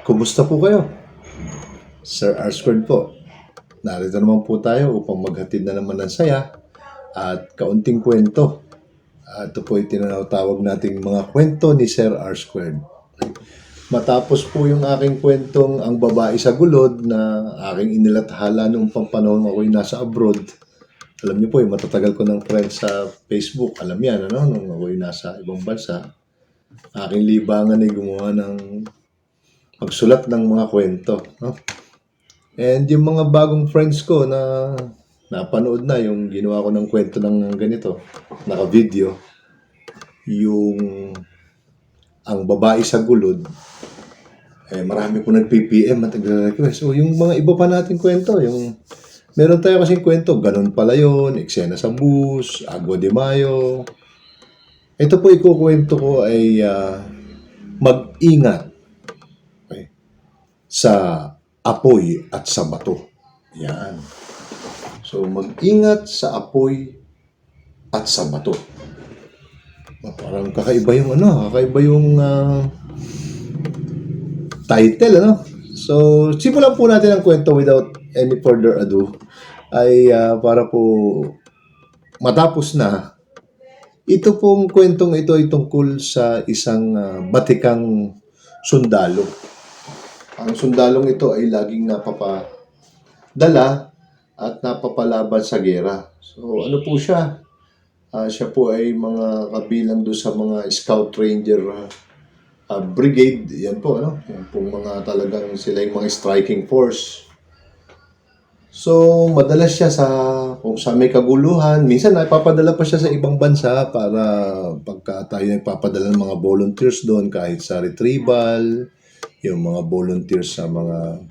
Kumusta po kayo? Sir R. Squared po. Narito naman po tayo upang maghatid na naman ng saya at kaunting kwento. Ito po ay tinatawag nating mga kwento ni Sir R. Squared. Matapos po yung aking kwentong Ang Babae sa Gulod na aking inilathala nung panahon ako'y nasa abroad. Alam niyo po, yung matatagal ko ng friend sa Facebook. Alam yan, ano? Nung ako'y nasa ibang bansa, aking libangan ay gumawa ng magsulat ng mga kwento. No? And yung mga bagong friends ko na napanood na yung ginawa ko ng kwento ng ganito, naka-video, yung Ang Babae sa Gulod, marami po nag-PPM at nagre-request. So, yung mga iba pa nating kwento, yung meron tayo kasing kwento, Ganun Pala Yun, Eksena sa Bus, Agua de Mayo. Ito po ikukwento ko ay mag-ingat sa apoy at sa bato. Yan. So, mag-ingat sa apoy at sa bato. Parang kakaiba yung title, ano? So, simulan po natin ang kwento without any further ado. Ay para po matapos na, ito pong kwentong ito ay tungkol sa isang batikang sundalo. Ang sundalong ito ay laging napapadala at napapalaban sa gera. So, ano po siya? Siya po ay mga kabilang doon sa mga Scout Ranger Brigade. Yan po, ano? Yan po mga talagang sila yung mga striking force. So, madalas siya kung sa may kaguluhan. Minsan, napapadala pa siya sa ibang bansa para pagka tayo nagpapadala ng mga volunteers doon, kahit sa retrieval, yung mga volunteers sa mga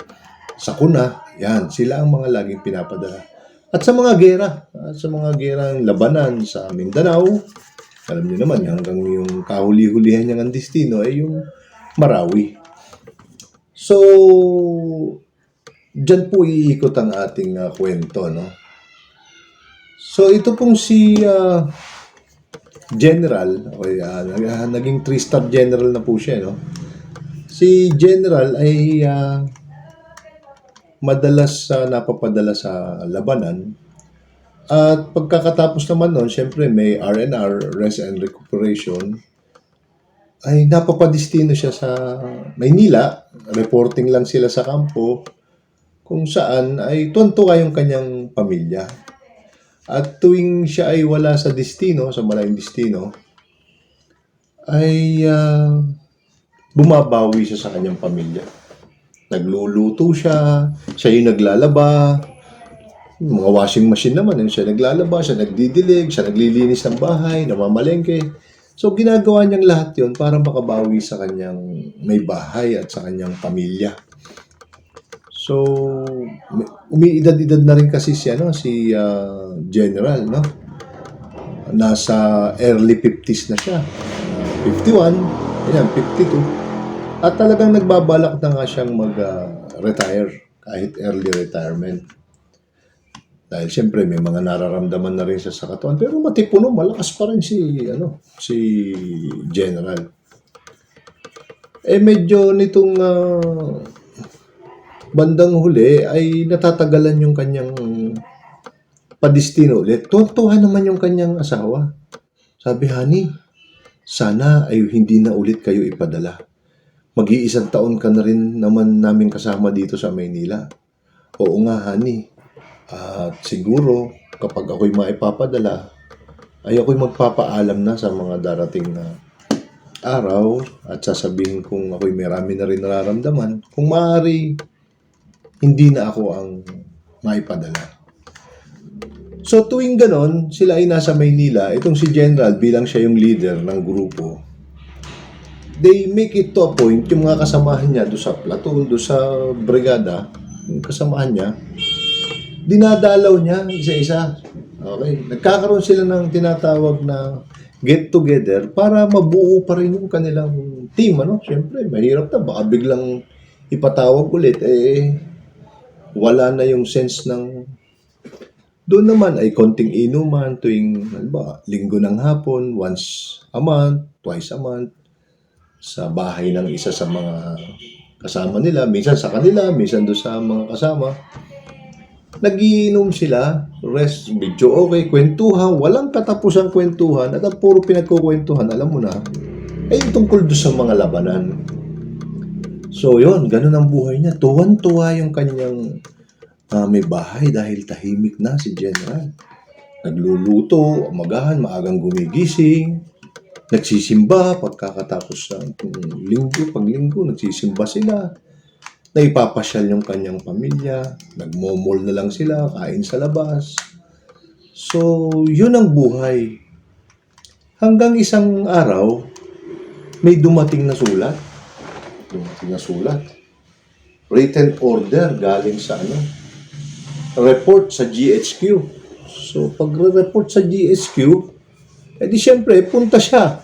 sakuna, yan, sila ang mga laging pinapadala. At sa mga gerang labanan sa Mindanao, alam niyo naman, hanggang yung kahuli-hulihan niyang ang destino ay yung Marawi. So, dyan po iikot ang ating kwento, no? So, ito pong si General, naging 3-star general na po siya, no? Si General ay madalas napapadala sa labanan. At pagkakatapos naman nun, syempre may R&R, Rest and Recuperation, ay napapadestino siya sa Maynila. Reporting lang sila sa kampo kung saan ay tuwan-tuwa yung kanyang pamilya. At tuwing siya ay wala sa destino, sa malayong destino, ay bumabawi siya sa kanyang pamilya. Nagluluto siya yung naglalaba, mga washing machine naman, siya naglalaba, siya nagdidilig, siya naglilinis ng bahay, namamalengke. So, ginagawa niyang lahat yon para makabawi sa kanyang may bahay at sa kanyang pamilya. So, umiidad-idad na rin kasi siya, no? Si General, no? Nasa early 50s na siya. 51, ayan, 52. At talagang nagbabalak na nga siyang mag-retire, kahit early retirement. Dahil siyempre may mga nararamdaman na rin siya sa katawan. Pero matipuno, malakas pa rin si General. Medyo nitong bandang huli ay natatagalan yung kanyang padestino ulit. Tuwan-tuwa naman yung kanyang asawa. Sabi, honey, sana ay hindi na ulit kayo ipadala. Mag-iisang taon ka na rin naman namin kasama dito sa Maynila. Oo nga, honey. At siguro, kapag ako'y maipapadala, ay ako'y magpapaalam na sa mga darating na araw at sasabihin kung ako'y marami na rin nararamdaman. Kung maaari, hindi na ako ang maipadala. So tuwing ganon, sila ay nasa Maynila. Itong si General, bilang siya yung leader ng grupo, they make it to a point, yung mga kasamahan niya doon sa platoon, doon sa brigada, yung kasamahan niya, dinadalaw niya isa-isa. Okay? Nagkakaroon sila ng tinatawag na get-together para mabuo pa rin yung kanilang team. Siyempre, mahirap na. Baka biglang ipatawag ulit. Wala na yung sense ng... Doon naman ay konting inuman tuwing linggo ng hapon, once a month, twice a month, sa bahay ng isa sa mga kasama nila, minsan sa kanila, minsan doon sa mga kasama. Nagiinom sila, rest, video okay, kwentuhan, walang katapusang kwentuhan, at ang puro pinagkukwentuhan, alam mo na, ay tungkol doon sa mga labanan. So yon, ganun ang buhay niya. Tuwan-tuwa yung kanyang may bahay dahil tahimik na si General. Nagluluto, umagahan, maagang gumigising, nagsisimba pagkakatapos ng paglinggo, nagsisimba sila. Naipapasyal yung kanyang pamilya, nagmomol na lang sila, kain sa labas. So, yun ang buhay. Hanggang isang araw, may dumating na sulat. Written order galing sa report sa GHQ. So, pag-report sa GHQ, edi syempre, punta siya.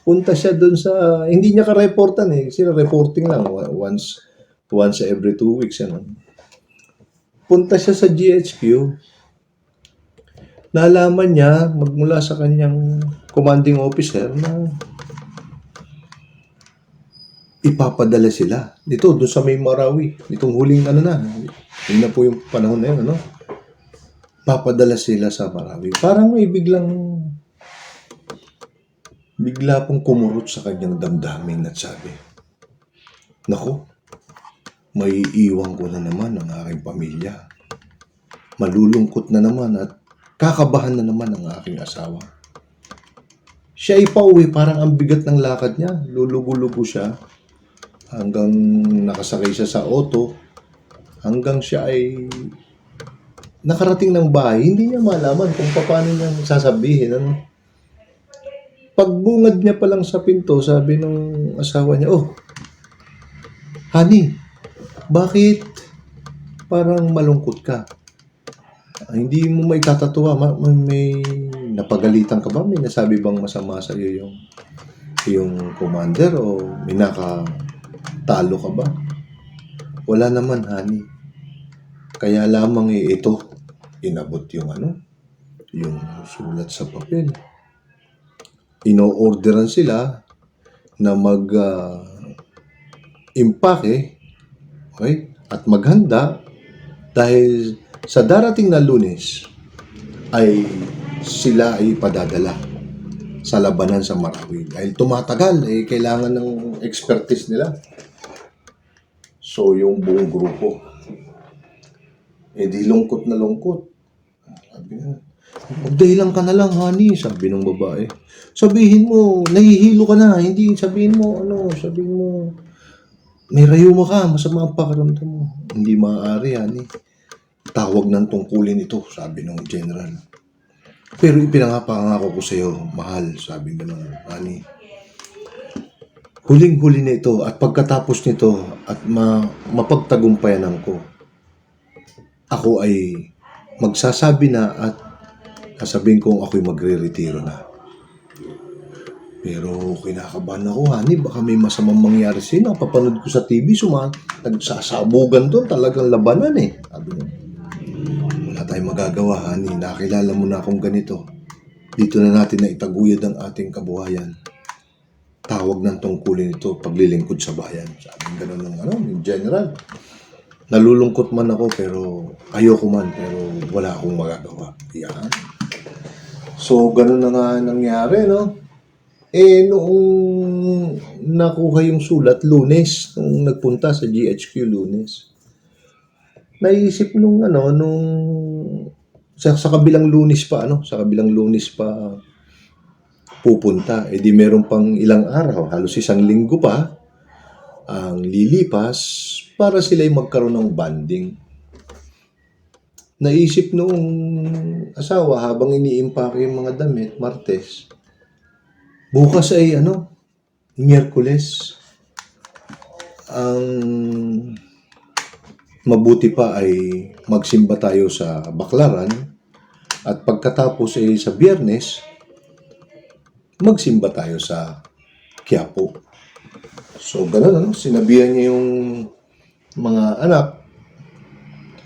Punta siya doon sa, hindi niya ka-reportan kasi reporting lang, once every 2 weeks. Punta siya sa GHQ, nalaman niya, magmula sa kanyang commanding officer na ipapadala sila. Dito, doon sa may Marawi. Itong huling yun na po yung panahon na yun, papadala sila sa Marawi. Parang may bigla pong kumurot sa kanyang damdamin at sabi, "Nako, may iwan ko na naman ang aking pamilya. Malulungkot na naman at kakabahan na naman ang aking asawa." Siya ay pauwi, parang ang bigat ng lakad niya. Lulugo-lugo siya hanggang nakasakay siya sa auto, hanggang siya ay nakarating ng bahay. Hindi niya malaman kung paano niya sasabihin. Pagbungad niya pa lang sa pinto, sabi ng asawa niya, "Oh, honey, bakit parang malungkot ka? Hindi mo may katatuwa, may napagalitan ka ba? May nasabi bang masama sa iyo yung commander o may nakatalo ka ba?" "Wala naman, honey. Kaya lamang ito." Inabot yung sulat sa papel. Ino-orderan sila na impake, okay? At maghanda dahil sa darating na Lunes ay sila ay padadala sa labanan sa Marawi. Dahil tumatagal, kailangan ng expertise nila. So, yung buong grupo, di lungkot na lungkot. Sabi nga, "Magdahilan ka na lang, honey," sabi ng babae. "Sabihin mo, nahihilo ka na. Hindi, sabihin mo, may rayuma ka, masama ang pakiramdam mo." "Hindi maaari, honey. Tawag ng tungkulin ito," sabi ng general. "Pero ipinangako ko sa iyo, mahal," sabi ng honey. "Huling-huli na ito at pagkatapos nito at mapagtagumpayanan ko, ako ay magsasabi na at sasabihin kong ako'y magre-retiro na. Pero kinakabahan ako, honey, baka may masamang mangyari sa'yo. Napapanood ko sa TV, nagsasabugan doon, talagang labanan Sabi niya, "Wala tayong magagawa, honey. Nakilala mo na akong ganito. Dito na natin na itaguyod ang ating kabuhayan. Tawag ng tungkulin ito, paglilingkod sa bayan." Sabi gano'n ng general. "Nalulungkot man ako, pero ayoko man, pero wala akong magagawa." Yan. So, gano'n na nga nangyari, noong nakuha yung sulat, Lunes, nung nagpunta sa GHQ, Lunes. Naisip sa kabilang Lunes pa, pupunta. Di meron pang ilang araw, halos isang linggo pa, ang lilipas para sila'y magkaroon ng bonding. Naisip noong asawa habang iniimpake yung mga damit, Martes, bukas ay Miyerkules. Ang mabuti pa ay magsimba tayo sa Baclaran at pagkatapos ay sa Biyernes, magsimba tayo sa Quiapo. So, gano'n, sinabihan niya yung mga anak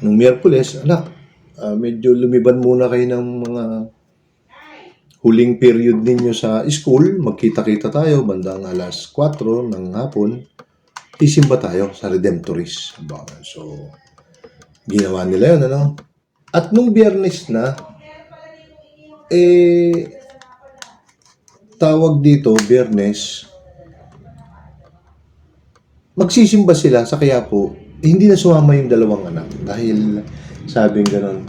nung Miyerkules, "Anak, medyo lumiban muna kayo ng mga huling period ninyo sa school. Magkita-kita tayo bandang alas 4 ng hapon Isimba tayo sa Redemptorist. So, ginawa nila yun, ano? At nung Biyernes na, tawag dito, Biyernes, magsisimba sila sa Quiapo, hindi na sumama yung dalawang anak. Dahil sabing gano'n,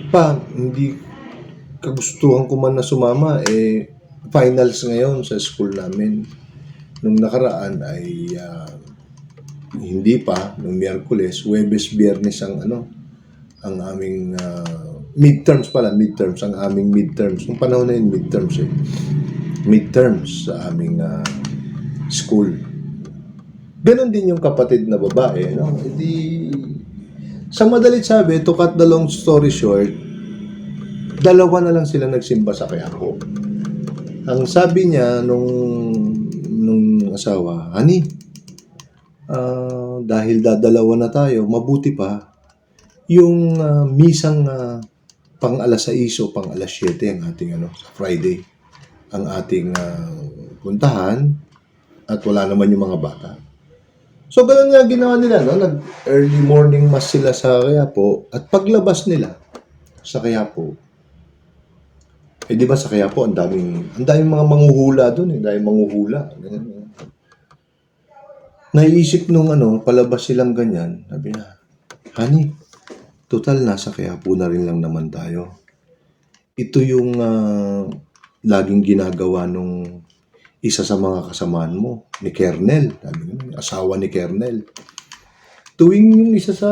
pa, hindi kagustuhan ko man na sumama, finals ngayon sa school namin. Nung nakaraan ay hindi pa, nung Miyerkules, Huwebes, Biyernes ang aming midterms ang aming midterms. Nung panahon na yun, midterms sa aming school. Ganon din yung kapatid na babae, no? Hindi, sa madalit sabi, to cut the long story short, dalawa na lang sila nagsimba sa Quiapo. Ang sabi niya nung asawa, honey, dahil dadalawa na tayo, mabuti pa yung misang pang alas 6 o pang alas 7 ang ating sa Friday ang ating puntahan at wala naman yung mga bata. So, ganun nga ginawa nila, no? Nag-early morning mass sila sa Quiapo at paglabas nila sa Quiapo, di ba sa Quiapo, ang daming mga manghuhula doon, daming manghuhula. Ganyan. Naiisip nung palabas silang ganyan, sabi na, honey, total nasa Quiapo na rin lang naman tayo. Ito yung laging ginagawa nung isa sa mga kasamaan mo, ni Kernel, asawa ni Kernel. Tuwing yung isa sa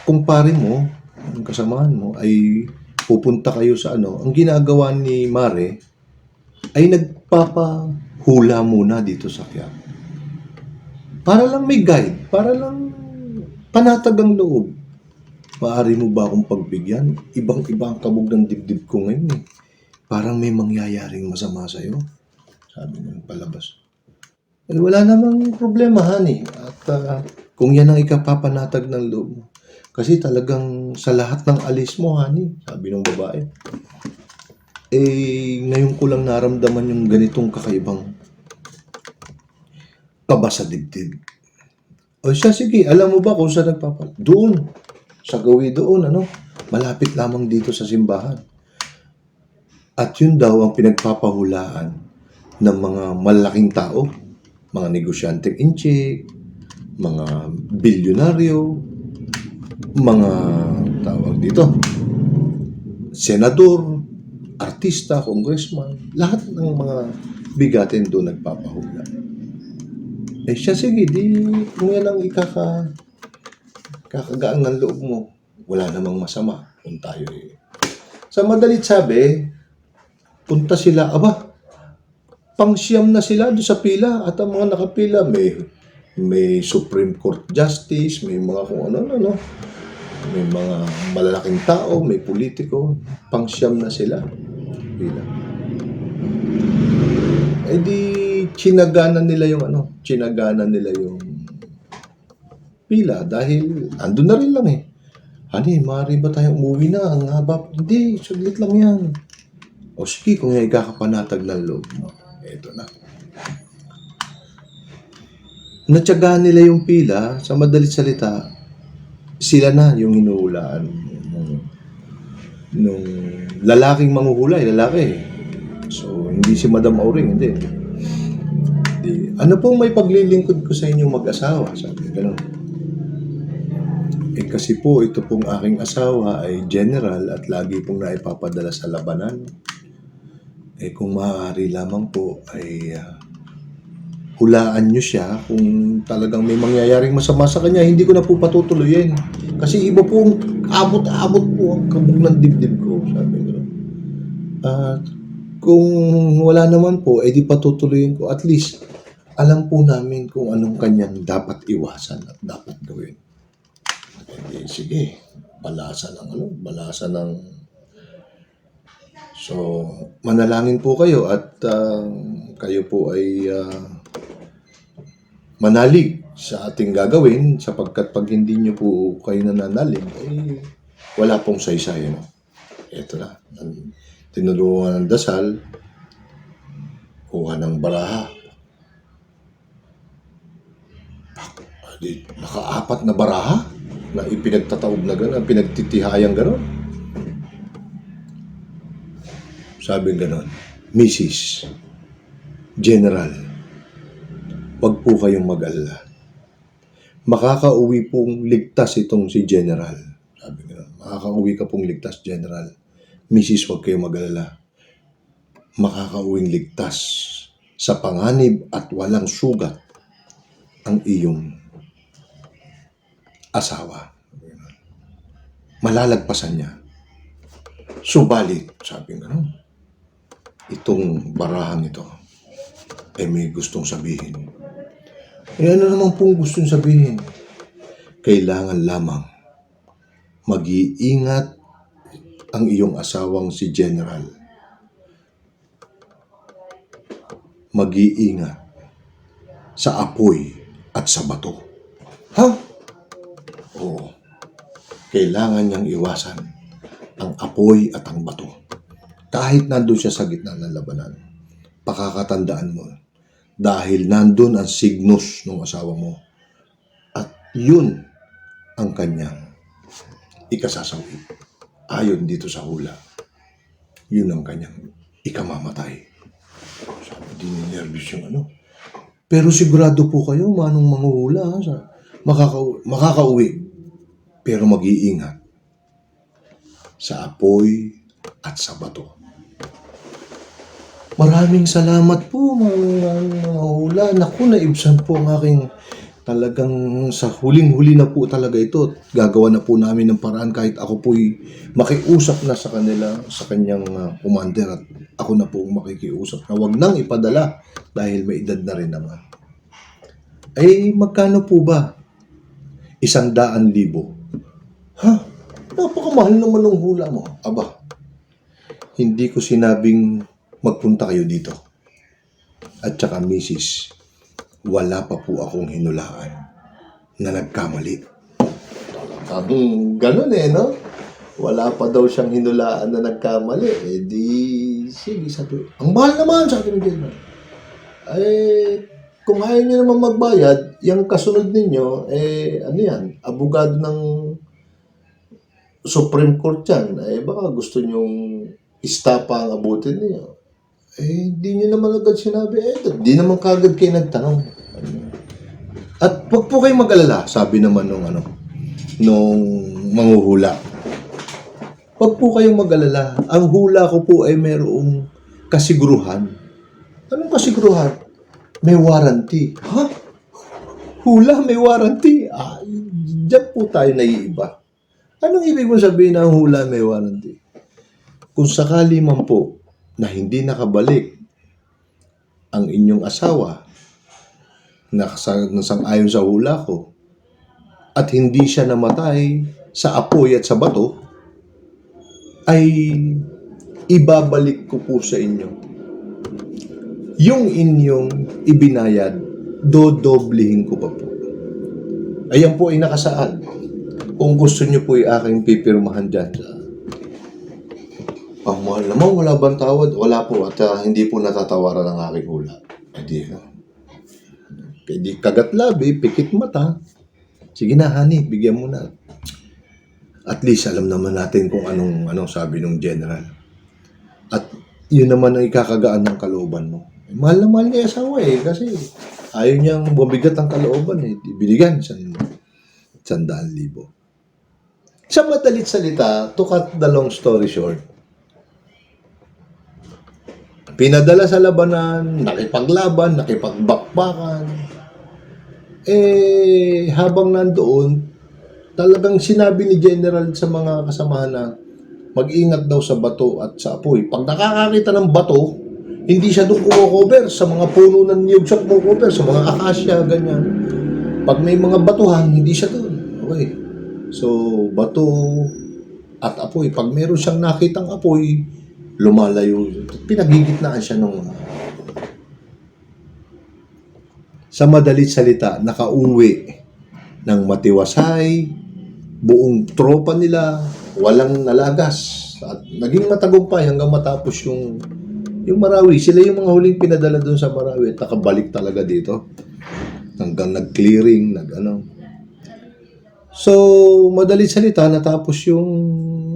kumpare mo, yung kasamaan mo, ay pupunta kayo sa ang ginagawa ni Mare ay nagpapahula muna dito sa Quiapo. Para lang may guide, para lang panatag ang loob. Maaari mo ba akong pagbigyan? Ibang-iba ang kabog ng dibdib ko ngayon. Parang may mangyayaring masama sa'yo. Sabi ng palabas. Wala namang problema, honey. At kung yan ang ikapapanatag ng loob mo. Kasi talagang sa lahat ng alis mo, honey, sabi ng babae. Ngayon ko lang naramdaman yung ganitong kakaibang kaba sa dibdib. O siya, sige, alam mo ba kung saan doon. Sa gawi doon, malapit lamang dito sa simbahan. At yun daw ang pinagpapahulaan ng mga malaking tao, mga negosyanteng inchik, mga bilyonaryo, mga tawag dito, senador, artista, congressman, lahat ng mga bigatin doon nagpapahula. Siya, sige, kung yan ang kakagaan ng loob mo, wala namang masama kung tayo Sa madalit sabi, punta sila, pang-siyam na sila doon sa pila at ang mga nakapila may Supreme Court Justice, may mga kung ano, may mga malalaking tao, may politiko, pang-siyam na sila. Pila. Chinaganan nila yung pila dahil andun na rin lang Honey, maaari ba tayong umuwi na? Ang haba. Hindi, saglit lang yan. O sige, kung yung ikakapanatag ng loob mo, eto na. Natsagaan nila yung pila, sa madalit salita, sila na yung hinuhulaan nung lalaking manghuhulay, lalaki. So, hindi si Madam Auring, hindi. Ano pong may paglilingkod ko sa inyong mag-asawa? Sabi, gano'n. Kasi po, ito pong aking asawa ay general at lagi pong naipapadala sa labanan. Kung maaari lamang po ay hulaan nyo siya kung talagang may mangyayaring masama sa kanya, hindi ko na po patutuloyin. Kasi iba po, abot-abot po ang kabog ng dibdib ko. Sabi ko. At kung wala naman po, di patutuloyin ko. At least, alam po namin kung anong kanyang dapat iwasan at dapat gawin. Sige, balasa ng So, manalangin po kayo at kayo po ay manalig sa ating gagawin sapagkat pag hindi nyo po kayo nananalig, wala pong saysay. Ito na. Tinulungan ng dasal, kuha ng baraha. Nakaapat na baraha na ipinagtataob na gano'n, pinagtitihayang gano'n. Sabi gano'n, Mrs. General, wag po kayong mag-alala. Makakauwi pong ligtas itong si General. Sabi gano'n, makakauwi ka pong ligtas, General. Mrs. wag kayong mag-alala. Makakauwing ligtas sa panganib at walang sugat ang iyong asawa. Malalagpasan niya. Subalit, sabi nga, itong barahang ito ay may gustong sabihin. Ano naman pong gustong sabihin? Kailangan lamang mag-iingat ang iyong asawang si General. Mag-iingat sa apoy at sa bato. Ha? Oo. Kailangan niyang iwasan ang apoy at ang bato. Kahit nandun siya sa gitna ng labanan, pakakatandaan mo, dahil nandun ang signos ng asawa mo, at yun ang kanyang ikasasawi. Ayon dito sa hula, yun ang kanyang ikamamatay. Sabi, dininervous yung Pero sigurado po kayo, manong manghuhula, makakauwi. Pero mag-iingat sa apoy at sa bato. Maraming salamat po, mga hula. Naku, naibsan po ang aking talagang sa huling-huli na po talaga ito. Gagawa na po namin ng paraan kahit ako po'y makiusap na sa kanila, sa kanyang commander, at ako na po makikiusap na wag nang ipadala dahil may edad na rin naman. Ay, magkano po ba? 100,000. Ha? Napakamahal naman ng hula mo. Aba, hindi ko sinabing magpunta kayo dito. At saka, Mrs., wala pa po akong hinulaan na nagkamali. Ganun no? Wala pa daw siyang hinulaan na nagkamali. Eh di, sige, sabi. Ang mahal naman, sabi ni General. Eh, kung ayaw niyo naman magbayad, yung kasunod ninyo, yan, abogado ng Supreme Court yan. Baka gusto nyong istapa ang abutin niyo. Di nyo naman agad sinabi. Di naman kagad kayo nagtanong. At wag po kayong mag-alala, sabi naman nung manghuhula. Wag po kayong mag-alala. Ang hula ko po ay mayroong kasiguruhan. Anong kasiguruhan? May warranty. Ha? Hula, may warranty? Diyan po tayo naiiba. Anong ibig mo sabihin ng hula may warranty? Kung sakali man po na hindi nakabalik ang inyong asawa na sang-ayon sa hula ko at hindi siya namatay sa apoy at sa bato, ay ibabalik ko po sa inyo yung inyong ibinayad, dodoblihin ko pa po. Ayan po ay nakasaad. Kung gusto nyo po ay aking pipirmahan dyan sa mahal naman, wala bang tawad? Wala po, at hindi po natatawaran ang aking hula. Pwede kagat labi, pikit mata. Sige na, honey, bigyan mo na. At least alam naman natin kung anong sabi ng General. At yun naman ang ikakagaan ng kalooban mo. Mahal na mahal niya asawa kasi ayaw niyang bumigat ang kalooban Ibinigan 100,000. Sa madalit salita, to cut the long story short, pinadala sa labanan, nakipaglaban, nakipagbakbakan. Habang nandoon, talagang sinabi ni General sa mga kasamahan na mag-ingat daw sa bato at sa apoy. Pag nakakakita ng bato, hindi siya doon kumocover sa mga puno ng niyog siya kumocover, sa mga akasya, ganyan. Pag may mga batuhan, hindi siya doon. Okay. So, bato at apoy. Pag meron siyang nakitang apoy, lumalayo. Pinagigitnaan siya nung sa madalit salita, nakauwi ng matiwasay, buong tropa nila, walang nalagas. At naging matagumpay hanggang matapos yung Marawi. Sila yung mga huling pinadala doon sa Marawi at nakabalik talaga dito. hanggang nag-clearing, nag-ano. So, madali salita, natapos yung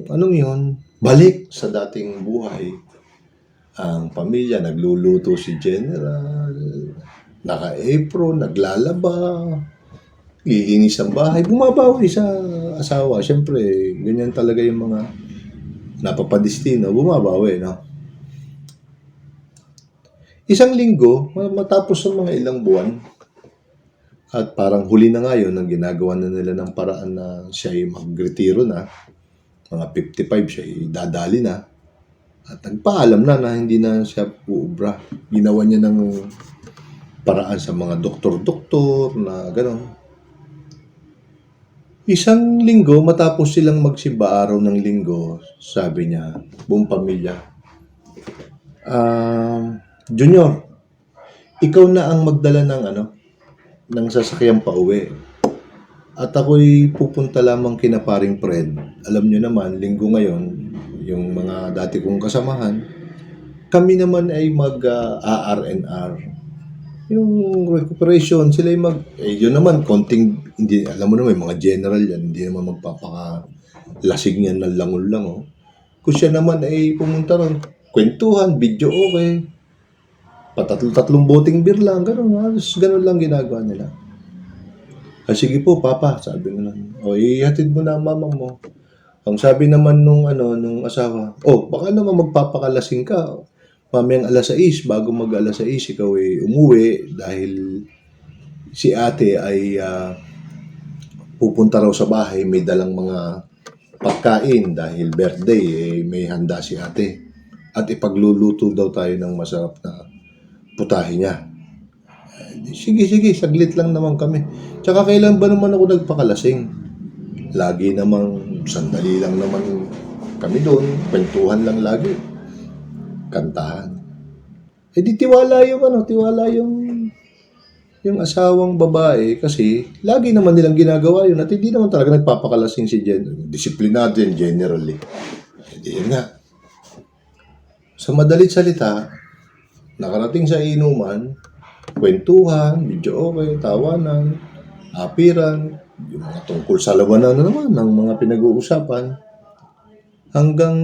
anong yun, balik sa dating buhay. Ang pamilya, nagluluto si General, naka-apron, naglalaba, lilinis ang bahay, bumabawi sa asawa. Siyempre, ganyan talaga yung mga napapadistino, bumabawi, no? Isang linggo, matapos ng mga ilang buwan, at parang huli na nga yun, ang ginagawa na nila ng paraan na siya ay magretiro na, mga 55 siya ay dadali na, at nagpaalam na hindi na siya uubra. Ginawa niya ng paraan sa mga doktor-doktor na gano'n. Isang linggo, matapos silang magsimba araw ng linggo, sabi niya, buong pamilya, Junior, ikaw na ang magdala ng sasakyan pa uwi. At ako'y pupunta lamang kina paring Fred. Alam niyo naman, linggo ngayon, yung mga dati kong kasamahan, kami naman ay mag-R&R. Yung recuperation, sila ay yun naman, konting, hindi, alam mo naman, mga general yan, hindi naman magpapakalasing yan ng langon-lango. Kung siya naman ay pumunta ron, kwentuhan, video okay, patatlo-tatlong boting beer lang, gano'n, gano'n lang ginagawa nila. Sige po, Papa, sabi nila. O, ihatid mo na ang mama mo. Ang sabi naman nung asawa, baka naman magpapakalasing ka. Mamayang alas 6, bago mag alas 6, ikaw ay umuwi dahil si ate ay pupunta raw sa bahay, may dalang mga pagkain dahil birthday, may handa si ate. At ipagluluto daw tayo ng masarap na putahe niya. Sige, saglit lang naman kami. Tsaka kailan ba naman ako nagpakalasing? Lagi namang, sandali lang naman kami doon, kwentuhan lang lagi. Kantahan. Di tiwala yung asawang babae kasi lagi naman nilang ginagawa yun at hindi naman talaga nagpapakalasing si disiplinado yan generally. Yun nga. Sa madalit salita, nakarating sa inuman, kwentuhan, video okay, tawanan, apiran, yung mga tungkol sa labanan na naman ng mga pinag-uusapan. Hanggang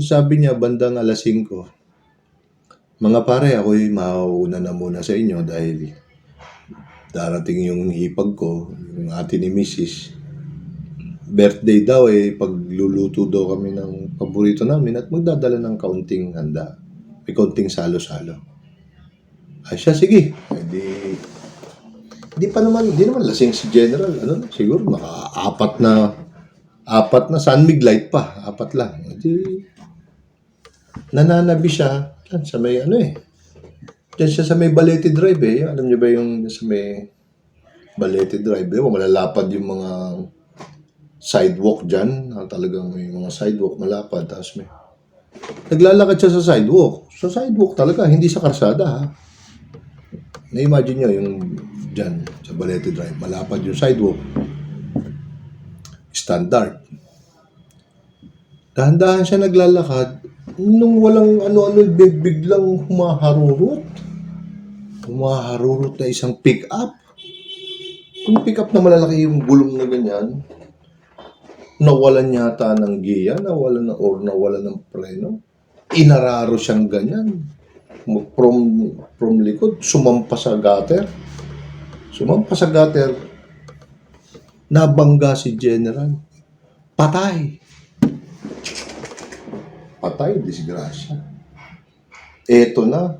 sabi niya bandang alas 5, mga pare, ako'y mauuna na muna sa inyo dahil darating yung hipag ko, yung ate ni Mrs. Birthday daw pagluluto daw kami ng paborito namin at magdadala ng kaunting handa. May kaunting salo-salo. Ay siya, sige. Hindi naman lasing si General. Siguro apat na San Mig Light pa. 4 lang. Nananabi siya sa may Diyan siya sa may Balete Drive Alam niyo ba yung sa may Balete Drive malalapad yung mga sidewalk dyan. Talagang may mga sidewalk malapad. Tapos naglalakad siya sa sidewalk. Sa sidewalk talaga, hindi sa karsada ha. Na-imagine nyo yung dyan sa Balete Drive. Malapad yung sidewalk. Standard. Dahan-dahan siya naglalakad. Nung walang biglang humaharurot na isang pick-up. Yung pick-up na malalaki yung gulong na ganyan, nawalan yata ng giya, nawalan ng preno. Inararo siyang ganyan. From likod, sumampa sa gutter. Nabangga si General. Patay, disgrasya. Eto na.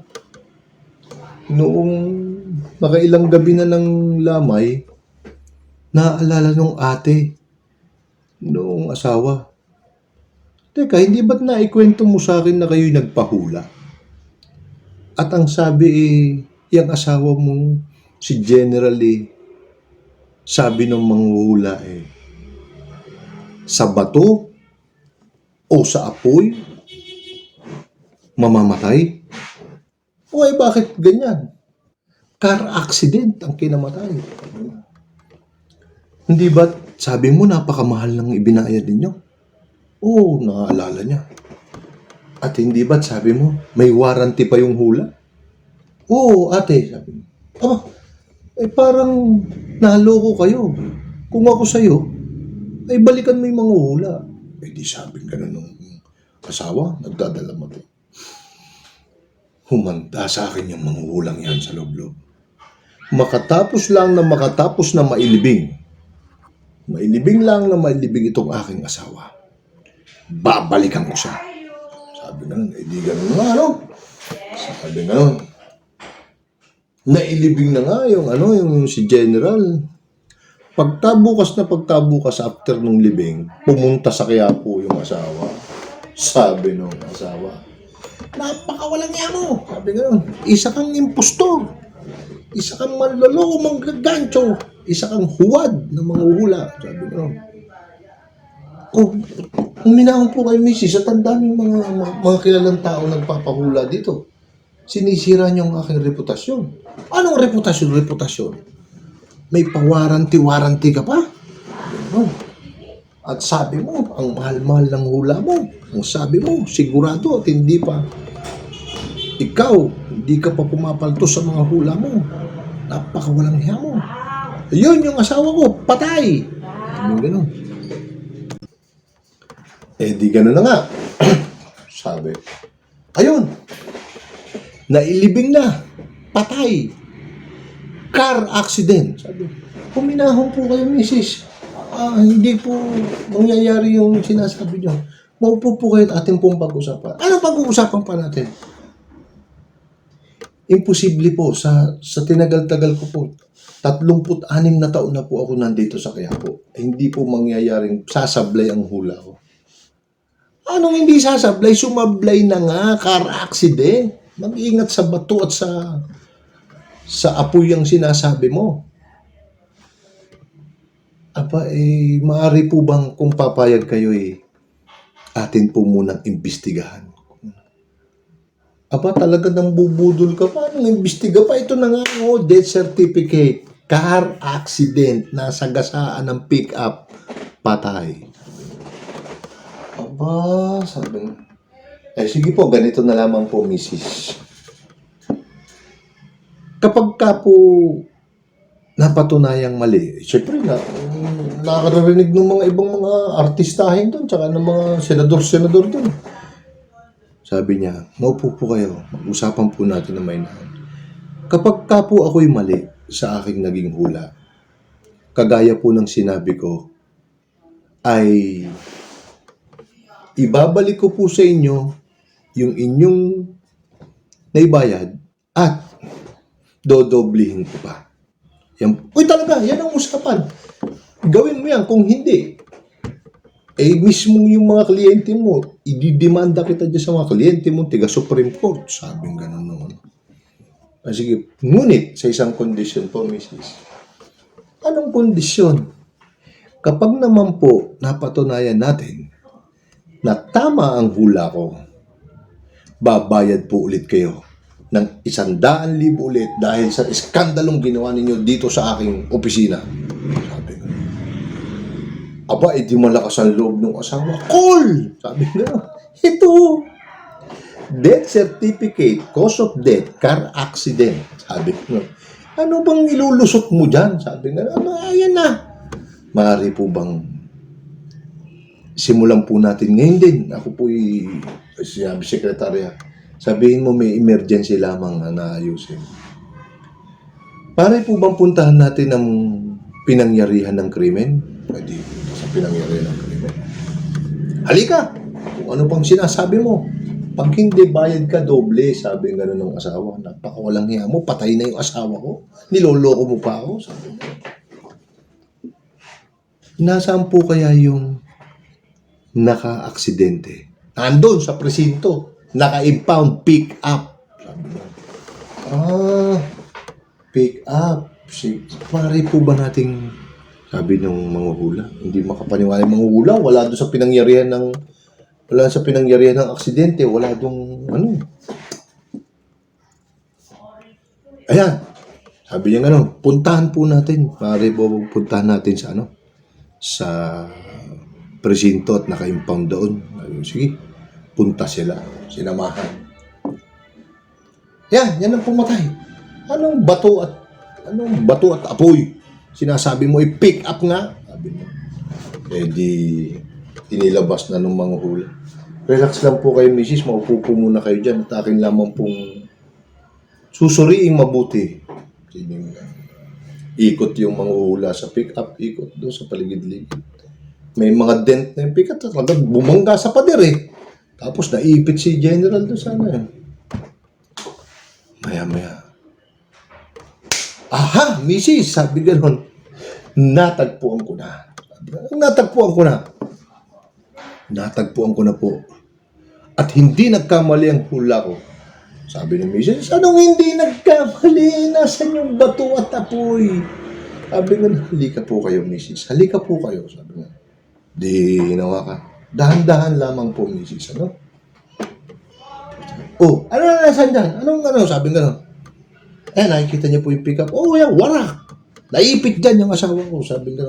Noong nakailang gabi na ng lamay, naaalala nung ate, noong asawa. Teka, hindi ba't naikwento mo sa akin na kayo'y nagpahula? At ang sabi yung asawa mo, si General sabi ng manghuhula sa bato o sa apoy, mamamatay? Bakit ganyan? Car accident ang kinamatay. Hindi ba't sabi mo napakamahal ng ibinayad ninyo? Naaalala niya. At hindi ba't sabi mo may warranty pa yung hula? Ate, sabi mo. Eh parang naloko kayo. Kung ako sa'yo, ay balikan mo yung mga hula. Eh di sabing ganun nung asawa, nagdadala mo to. Humanda sa akin yung mga hulang yan sa loob-loob. Makatapos na mailibing. Mailibing lang na mailibing itong aking asawa. Babalikan ko siya. Sabi ganun, eh di ganun nga, ano? Sabi ganun. Nailibing na nga yung si General. Pagtabukas after nung libing, pumunta sa Quiapo yung asawa. Sabi nung asawa, napakawalang niya mo. Sabi ganun, isa kang impostor. Isa kang manloloko, manggagancho. Isa kang huwad na manghuhula. Sabi ganun. Oh, huminahon po kayo, misis, at ang daming mga kilalang tao nagpapahula dito. Sinisira niyo ang aking reputasyon. Anong reputasyon? May pa-warranty ka pa? Ano? At sabi mo, ang mahal-mahal ng hula mo. Ang sabi mo, sigurado at hindi pa. Ikaw, hindi ka pa pumapaltos sa mga hula mo. Napakawalang hiya mo. Yun yung asawa ko, patay. Yung ganun. Eh di ganun na nga. Sabi. Ayun. Nailibing na. Patay. Car accident. Sabi. Huminahon po kayo, misis. Hindi po mangyayari yung sinasabi nyo. Maupo po kayo at ating pong pag-usapan. Anong pag-uusapan pa natin? Imposible po. Sa tinagal-tagal ko po, 36 na taon na po ako nandito sa Quiapo. Hindi po mangyayaring sasablay ang hula ko. Anong hindi sasablay? Sumablay na nga, car accident. Mag-ingat sa bato at sa apoy ang sinasabi mo. Aba, maaari po bang kung papayag kayo atin po munang imbestigahan? Aba, talaga nang bubudol ka pa. Anong imbestiga pa? Ito na nga, death certificate. Car accident. Nasagasaan ng pick-up. Patay. Aba, sabi nga. Sige po, ganito na lamang po, misis. Kapag ka po napatunayang mali, syempre nakakarinig ng mga ibang mga artistahin doon, tsaka ng mga senador doon. Sabi niya, maupo po kayo, mag-usapan po natin na may naon. Kapag ka po ako'y mali sa aking naging hula, kagaya po ng sinabi ko, ay ibabalik ko po sa inyo yung inyong naibayad at dodoblihin ko pa. Yan, talaga, yan ang usapan. Gawin mo yan. Kung hindi, mismo yung mga kliyente mo, ididemanda kita dyan sa mga kliyente mo, tiga Supreme Court. Sabing ganun naman. Sige, ngunit sa isang kondisyon po, misis. Anong kondisyon? Kapag naman po napatunayan natin na tama ang hula ko, babayad po ulit kayo ng 100,000 ulit dahil sa iskandalong ginawa ninyo dito sa aking opisina. Sabi ko. Aba, di malakas ang loob ng asawa. Call! Sabi nga, ito, death certificate, cause of death, car accident. Sabi ko, ano bang ilulusot mo dyan? Sabi nga, ayan na. Maaari po bang simulan po natin ngayon din. Ako po'y sinabi sekretarya, sabihin mo may emergency lamang na naayusin. Pare po bang puntahan natin ang pinangyarihan ng krimen? Pwede sa pinangyarihan ng krimen. Halika! Kung ano pang sinasabi mo. Pag hindi bayad ka, doble. Sabi nga ng asawa. Napakawalang hiya mo. Patay na yung asawa ko. Niloloko mo pa ako. Sabi nga. Nasaan po kaya yung naka-aksidente? Nandun sa presinto. Naka-impound, pick up. Sabi nga. Pick up. Pare po ba nating, sabi ng mga hula, hindi makapaniwala yung mga hula, wala doon sa pinangyarihan ng aksidente, wala doon, Ayan. Sabi niya puntahan po natin, pare po puntahan natin sa presinto at naka-impound doon. Sige, punta sila, sinamahan. Yan ang pumatay. Anong bato at Anong bato at apoy? Sinasabi mo i-pick up nga. Sabi mo. Eh di, inilabas na nung mga hula. Relax lang po kayo, misis. Maupo po muna kayo dyan. At akin lamang pong susuriing mabuti. Ikot yung mga hula sa pick up. Ikot doon sa paligid-ligid. May mga dent na yung pick up. Talagang bumangga sa pader eh. Tapos naipit si General doon sana. Maya-maya. Aha, misis, sabi gano'n. Natagpuan ko na. Natagpuan ko na. Natagpuan ko na po. At hindi nagkamali ang hula ko. Sabi ni misis, anong hindi nagkamali? Nasaan yung bato at apoy? Sabi nga, halika po kayo, misis. Halika po kayo. Sabi nga, di nawa ka. Dahan-dahan lamang po, misis. Ano? Oh, ano na nasan dyan? Anong ano? Sabi nga, eh, nakikita niyo po yung pick up. Oh, yan, warak. Naipit dyan yung asawa ko. Sabi nga,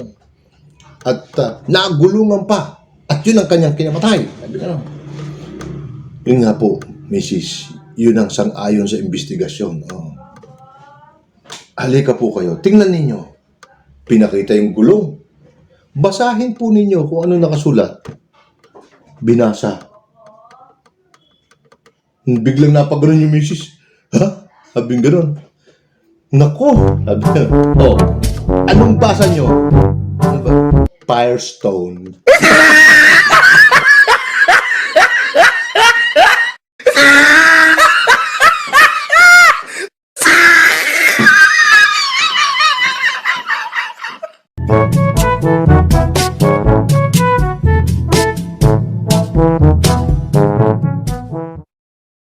at nagulungan pa. At yun ang kanyang kinamatay. Sabi nga, yun nga po, misis. Yun ang sang-ayon sa investigasyon. Oh. Halika po kayo. Tingnan ninyo. Pinakita yung gulong. Basahin po ninyo kung ano nakasulat. Binasa. Biglang napagano'n yung misis. Ha? Sabing gano'n. Nako. Sabi nga, oh, anong basa nyo? Ano ba? Firestone.